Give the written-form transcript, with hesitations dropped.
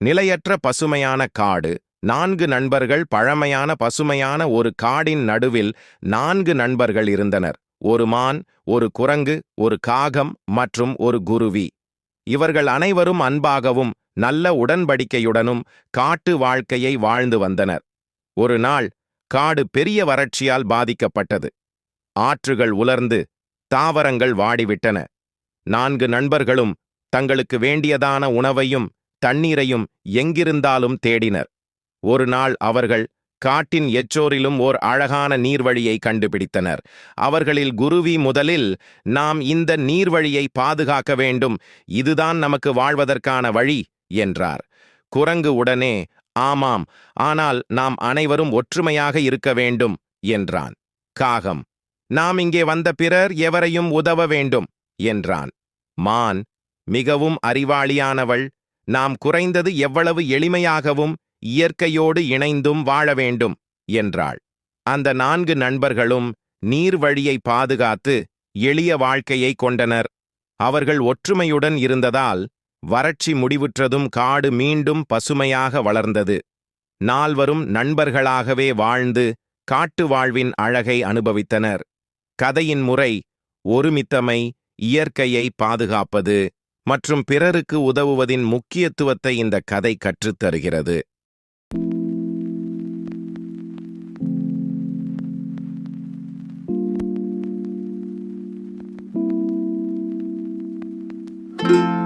நிலையற்ற பசுமையான காடு. 4 நண்பர்கள். பழமையான பசுமையான ஒரு காடின் நடுவில் 4 நண்பர்கள் இருந்தனர். ஒரு மான், ஒரு குரங்கு, ஒரு காகம் மற்றும் ஒரு குருவி. இவர்கள் அனைவரும் அன்பாகவும் நல்ல உடன்படிக்கையுடனும் காட்டு வாழ்க்கையை வாழ்ந்து வந்தனர். ஒரு நாள் காடு பெரிய வறட்சியால் பாதிக்கப்பட்டது. ஆற்றுகள் உலர்ந்து தாவரங்கள் வாடிவிட்டன. 4 நண்பர்களும் தங்களுக்கு வேண்டியதான உணவையும் தண்ணீரையும் எங்கிருந்தாலும் தேடினர். ஒரு நாள் அவர்கள் காட்டின் எச்சோரிலும் ஓர் அழகான நீர்வழியை கண்டுபிடித்தனர். அவர்களில் குருவி முதலில், நாம் இந்த நீர்வழியை பாதுகாக்க வேண்டும், இதுதான் நமக்கு வாழ்வதற்கான வழி என்றார். குரங்கு உடனே, ஆமாம், ஆனால் நாம் அனைவரும் ஒற்றுமையாக இருக்க வேண்டும் என்றான். காகம், நாம் இங்கே வந்த பிறர் எவரையும் உதவ வேண்டும் என்றான். மான், மிகவும் அறிவாளியானவள், நாம் குறைந்தது எவ்வளவு எளிமையாகவும் இயற்கையோடு இணைந்தும் வாழ வேண்டும் என்றாள். அந்த 4 நண்பர்களும் நீர் வழியை பாதுகாத்து எளிய வாழ்க்கையை கொண்டனர். அவர்கள் ஒற்றுமையுடன் இருந்ததால் வறட்சி முடிவுற்றதும் காடு மீண்டும் பசுமையாக வளர்ந்தது. 4வரும் நண்பர்களாகவே வாழ்ந்து காட்டு வாழ்வின் அழகை அனுபவித்தனர். கதையின் முறை ஒருமித்தமை, இயற்கையை பாதுகாப்பது மற்றும் பிறருக்கு உதவுவதின் முக்கியத்துவத்தை இந்த கதை கற்றுத் தருகிறது. thank you